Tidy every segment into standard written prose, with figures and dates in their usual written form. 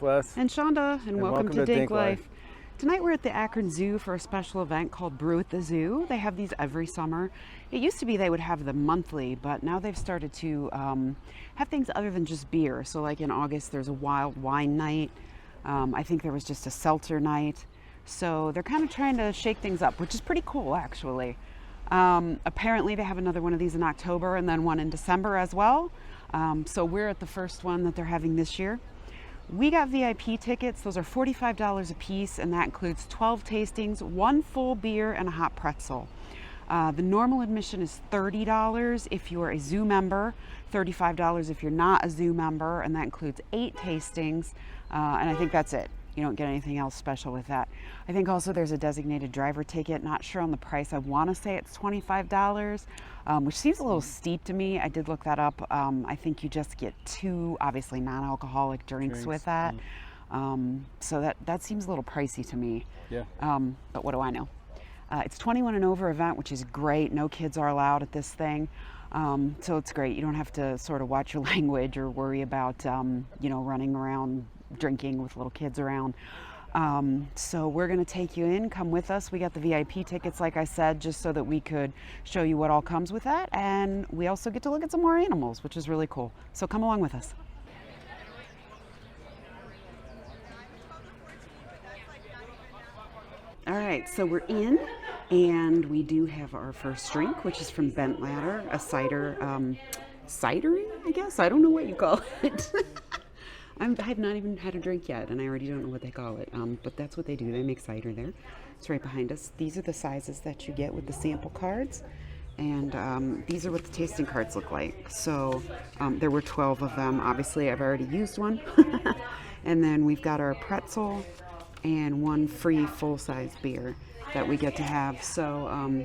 Wes. And Shonda, and welcome to Dink Life. Tonight we're at the Akron Zoo for a special event called Brew at the Zoo. They have these every summer. It used to be they would have them monthly, but now they've started to have things other than just beer. So like in August there's a wild wine night. I think there was just a seltzer night. So they're kind of trying to shake things up, which is pretty cool actually. Apparently they have another one of these in October and then one in December as well. So we're at the first one that they're having this year. We got VIP tickets. Those are $45 a piece, and that includes 12 tastings, one full beer, and a hot pretzel. The normal admission is $30 if you are a zoo member, $35 if you're not a zoo member, and that includes 8 tastings, and I think that's it. You don't get anything else special with that. I think also there's a designated driver ticket. Not sure on the price. I want to say it's $25, which seems a little steep to me. I did look that up. I think you just get 2, obviously non-alcoholic drinks with that. So that seems a little pricey to me. Yeah. But what do I know? It's 21 and over event, which is great. No kids are allowed at this thing. So it's great. You don't have to sort of watch your language or worry about, running around drinking with little kids around. So we're going to take you in. Come with us. We got the VIP tickets, like I said, just so that we could show you what all comes with that. And we also get to look at some more animals, which is really cool. So come along with us. All right, so we're in, and we do have our first drink, which is from Bent Ladder, a cider, cidery, I guess. I don't know what you call it. I've not even had a drink yet, and I already don't know what they call it, but that's what they do. They make cider there. It's right behind us. These are the sizes that you get with the sample cards, and these are what the tasting cards look like. So there were 12 of them. Obviously, I've already used one. And then we've got our pretzel and one free full-size beer that we get to have. So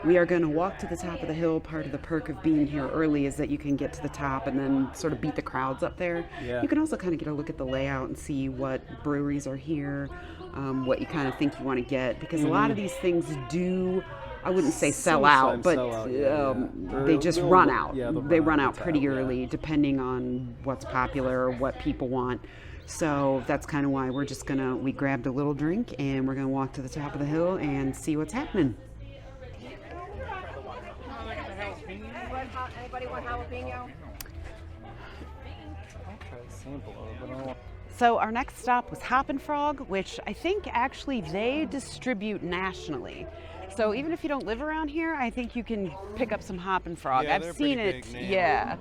we are going to walk to the top of the hill. Part of the perk of being here early is that you can get to the top and then sort of beat the crowds up there. Yeah. You can also kind of get a look at the layout and see what breweries are here, what you kind of think you want to get, because a lot of these things do, I wouldn't say sell out, but they just run out. Yeah, they run out pretty early, depending on what's popular or what people want. So that's kind of why we grabbed a little drink and we're going to walk to the top of the hill and see what's happening. Anybody want jalapeno? So our next stop was Hoppin, which I think actually they distribute nationally. So even if you don't live around here, I think you can pick up some Hoppin. Yeah, I've seen it. Yeah.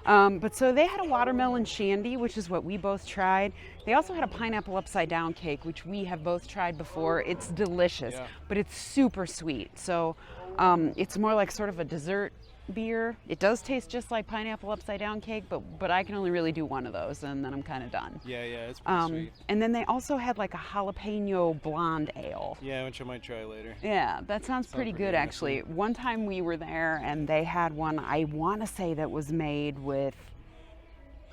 But so they had a watermelon shandy, which is what we both tried. They also had a pineapple upside down cake, which we have both tried before. It's delicious, but it's super sweet. So it's more like sort of a dessert beer. It does taste just like pineapple upside down cake, but I can only really do one of those and then I'm kind of done. Yeah, it's pretty sweet. And then they also had like a jalapeno blonde ale. Yeah, which I might try later. Yeah, that sounds pretty good actually. One time we were there and they had one, I want to say, that was made with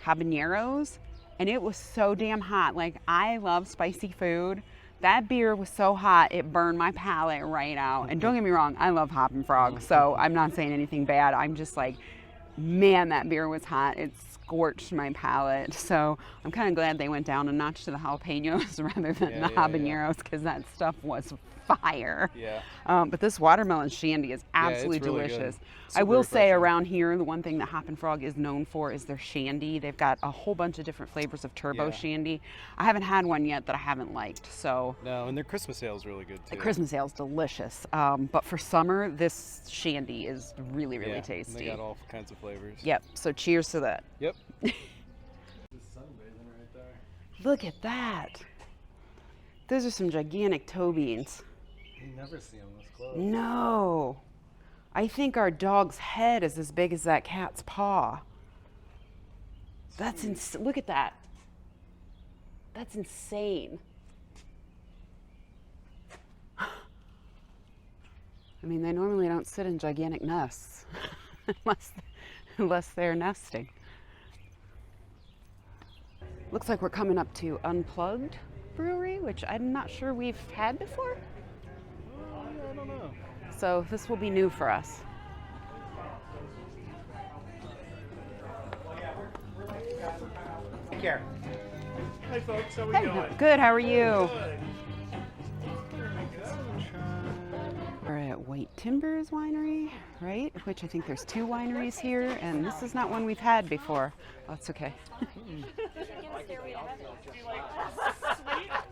habaneros, and it was so damn hot. Like, I love spicy food. That beer was so hot, it burned my palate right out. And don't get me wrong, I love Hoppin', so I'm not saying anything bad. I'm just like, man, that beer was hot. It scorched my palate. So I'm kind of glad they went down a notch to the jalapenos rather than the habaneros, because that stuff was fire. Yeah. But this watermelon shandy is absolutely delicious. I will say around here, the one thing that Hoppin' is known for is their shandy. They've got a whole bunch of different flavors of turbo shandy. I haven't had one yet that I haven't liked. So no, and their Christmas ale is really good too. The Christmas ale is delicious. But for summer, this shandy is really, really tasty. And they got all kinds of flavors. Yep. So cheers to that. Yep. Look at that. Those are some gigantic toe beans. You never see them this close. No. I think our dog's head is as big as that cat's paw. That's look at that. That's insane. I mean, they normally don't sit in gigantic nests unless they're nesting. Looks like we're coming up to Unplugged Brewery, which I'm not sure we've had before. I don't know. So this will be new for us. Take care. Hi folks, how we Hey, doing? good. How are you? Good. We're at White Timbers Winery, right? Which I think there's 2 wineries here, and this is not one we've had before. Oh, it's okay. Do you like sweet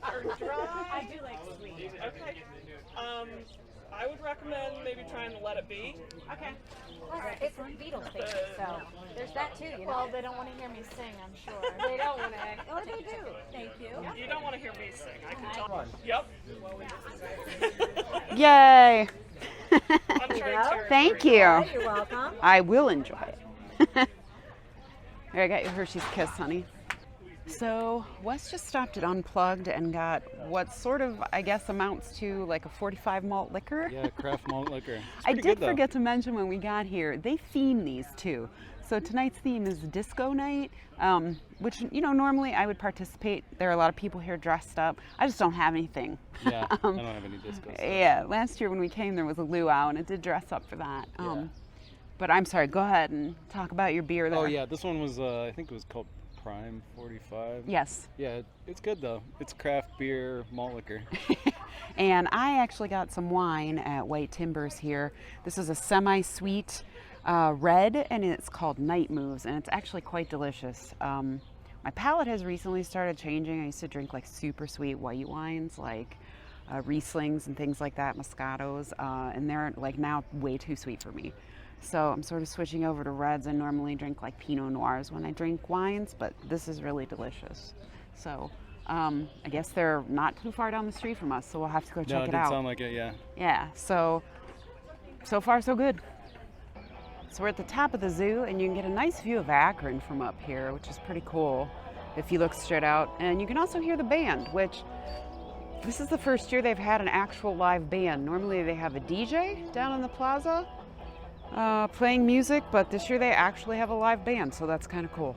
or dry? I do like sweet. Okay. I would recommend maybe trying to let it be. Okay. It's Beatles thing, so there's that too, you know. Well, they don't want to hear me sing, I'm sure. They don't want to. Oh, they do. Thank you. You don't want to hear me sing. I can tell. Yep. Yay! Uncharted territory. Thank you. You're welcome. I will enjoy it. Here, I got your Hershey's Kiss, honey. So, Wes just stopped at Unplugged and got what sort of, I guess, amounts to like a 45 malt liquor. Yeah, craft malt liquor. It's I pretty did good, though. forget to mention when we got here, they theme these too. So tonight's theme is disco night, which, you know, normally I would participate. There are a lot of people here dressed up. I just don't have anything. Yeah, I don't have any disco stuff. Yeah, last year when we came, there was a luau, and it did dress up for that. Yeah. But I'm sorry, go ahead and talk about your beer there. Oh yeah, this one was, I think it was called Prime 45. Yes. Yeah, it's good though. It's craft beer, malt liquor. And I actually got some wine at White Timbers here. This is a semi-sweet red, and it's called Night Moves, and it's actually quite delicious. My palate has recently started changing. I used to drink like super sweet white wines, like Rieslings and things like that, Moscatos, and they're like now way too sweet for me. So I'm sort of switching over to reds. I normally drink like Pinot Noirs when I drink wines, but this is really delicious. So I guess they're not too far down the street from us, so we'll have to go No, check it it didn't out. sound like it, yeah. Yeah, so far so good. So we're at the top of the zoo, and you can get a nice view of Akron from up here, which is pretty cool if you look straight out. And you can also hear the band, which this is the first year they've had an actual live band. Normally they have a DJ down in the plaza playing music, but this year they actually have a live band, so that's kind of cool.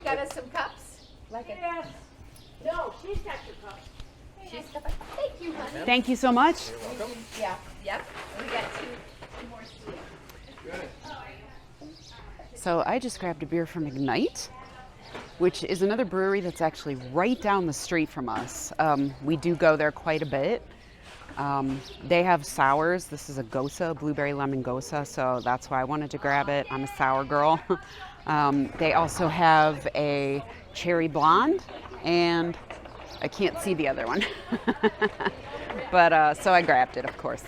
Got us some cups. Like a No, she's got your cup. she's got a, thank you, honey. Thank you so much. Yeah, yep. We got two more sweet. So I just grabbed a beer from Ignite, which is another brewery that's actually right down the street from us. We do go there quite a bit. They have sours. This is a Gosa, blueberry lemon Gosa, so that's why I wanted to grab it. I'm a sour girl. They also have a cherry blonde, and I can't see the other one. But so I grabbed it, of course.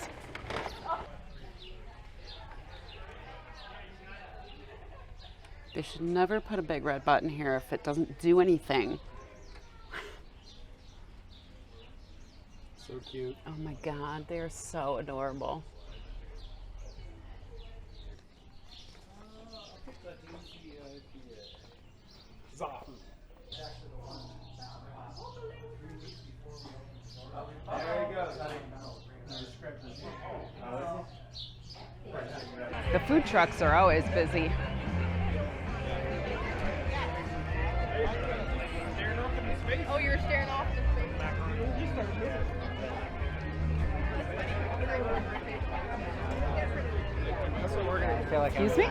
They should never put a big red button here if it doesn't do anything. So cute. Oh my God, they're so adorable. The food trucks are always busy. Oh, you're staring off the That's what we're gonna feel like. Excuse me?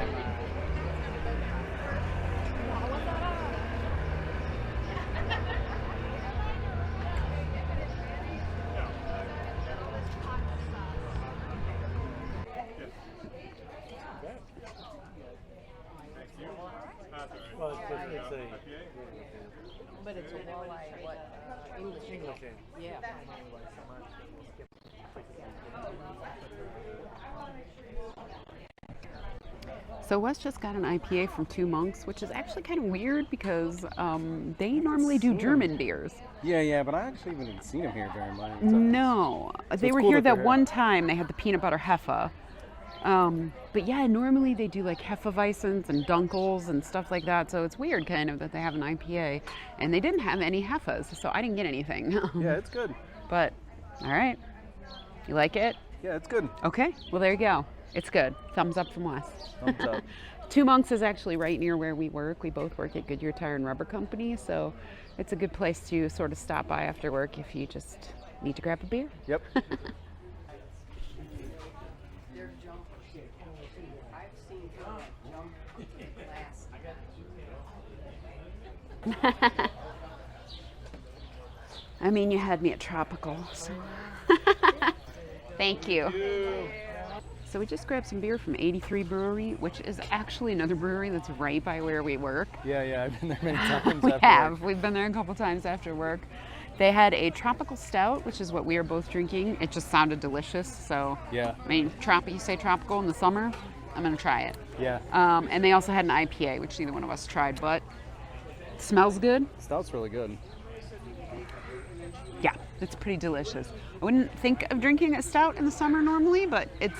Well, it's a But it's a walleye, what? English. Yeah. So Wes just got an IPA from Two Monks, which is actually kind of weird because they normally do German beers. Yeah, but I actually haven't seen them here very much. No, they it's were cool here that that they're one time. They had the peanut butter Heffa. But yeah, normally they do like Hefeweizens and Dunkels and stuff like that. So it's weird kind of that they have an IPA. And they didn't have any Heffas, so I didn't get anything. Yeah, it's good. But, all right. You like it? Yeah, it's good. Okay, well there you go. It's good. Thumbs up from Wes. Thumbs up. Two Monks is actually right near where we work. We both work at Goodyear Tire and Rubber Company, so it's a good place to sort of stop by after work if you just need to grab a beer. Yep. I've seen her jump glass. I mean, you had me at tropical, so. Thank you. So we just grabbed some beer from 83 Brewery, which is actually another brewery that's right by where we work. Yeah, I've been there many times. We after have. work. We've been there a couple times after work. They had a tropical stout, which is what we are both drinking. It just sounded delicious. So, Yeah. I mean, you say tropical in the summer, I'm going to try it. Yeah. And they also had an IPA, which neither one of us tried, but it smells good. Stout's really good. Yeah, it's pretty delicious. I wouldn't think of drinking a stout in the summer normally, but it's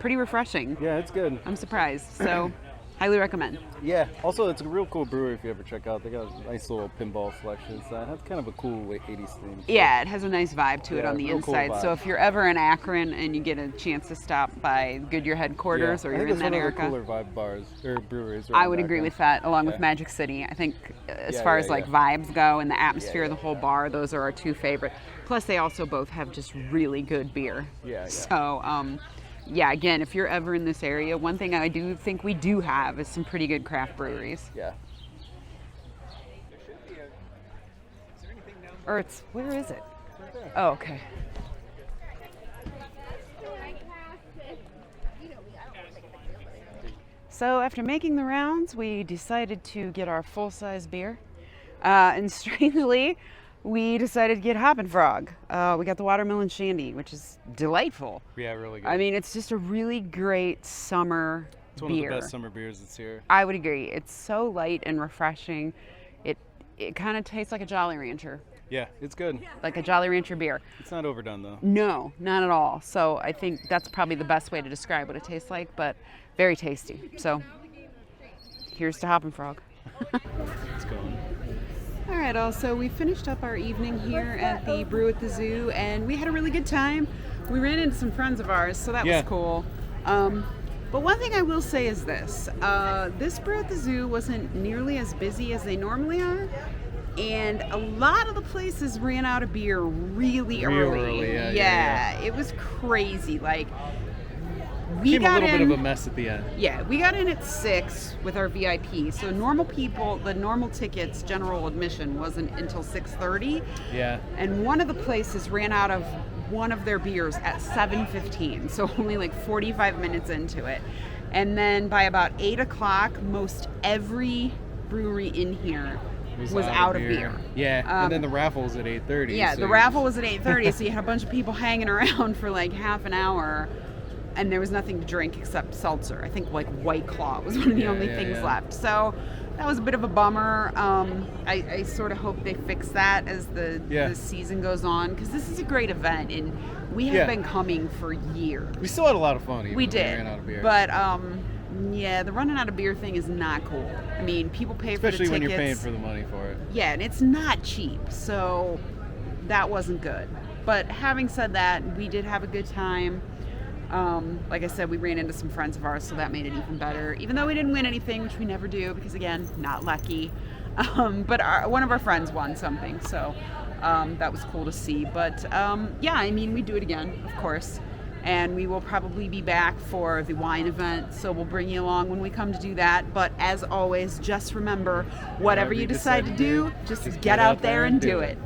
pretty refreshing. Yeah, it's good. I'm surprised. So, highly recommend. Yeah. Also, it's a real cool brewery if you ever check out. They got a nice little pinball selection. So it has kind of a cool 80s theme. Yeah, it has a nice vibe to it Yeah, on the real cool inside. So vibe. if you're ever in Akron and you get a chance to stop by Goodyear headquarters or I you're think in it's that one area, of the cooler vibe bars or breweries. I around would agree Akron. with that, along with Yeah. Magic City. I think as Yeah, far yeah, as like yeah. vibes go and the atmosphere of yeah. the whole bar, those are our two favorite. Plus, they also both have just really good beer. Yeah. So, yeah, again, if you're ever in this area, one thing I do think we do have is some pretty good craft breweries. Yeah. Or where is it? Oh, okay. So after making the rounds, we decided to get our full-size beer. And strangely, we decided to get Hoppin Frog. We got the watermelon shandy, which is delightful. Yeah, really good. I mean, it's just a really great summer it's one beer. of the best summer beers that's here. I would agree. It's so light and refreshing. It kind of tastes like a Jolly Rancher, Yeah, it's good. like a Jolly Rancher beer. It's not overdone though. No, not at all. So I think that's probably the best way to describe what it tastes like, but very tasty. So here's to Hoppin Frog. It's going. All right, also, we finished up our evening here at the Brew at the Zoo, and we had a really good time. We ran into some friends of ours, so that Yeah. was cool. But one thing I will say is this. This Brew at the Zoo wasn't nearly as busy as they normally are, and a lot of the places ran out of beer really Real early. early, yeah. It was crazy. Like, we Became a got little in, bit of a mess at the end. Yeah, we got in at 6 with our VIP. So normal people, the normal tickets, general admission wasn't until 6:30. Yeah. And one of the places ran out of one of their beers at 7:15, so only like 45 minutes into it. And then by about 8 o'clock, most every brewery in here was out of beer. Yeah, and then the raffle was at 8:30. Yeah, so the raffle was at 8:30, so you had a bunch of people hanging around for like half an hour, and there was nothing to drink except seltzer. I think like White Claw was one of the only things left. So that was a bit of a bummer. I sort of hope they fix that as the season goes on, because this is a great event, and we have been coming for years. We still had a lot of fun. Even We when did, ran out of beer. but yeah, the running out of beer thing is not cool. I mean, people pay for the Especially tickets. when you're paying for the money for it. Yeah, and it's not cheap, so that wasn't good. But having said that, we did have a good time. Like I said, we ran into some friends of ours, so that made it even better. Even though we didn't win anything, which we never do, because again, not lucky. But one of our friends won something, so that was cool to see. But yeah, I mean, we do it again, of course. And we will probably be back for the wine event, so we'll bring you along when we come to do that. But as always, just remember, whatever you decide to do, just get out there and do it.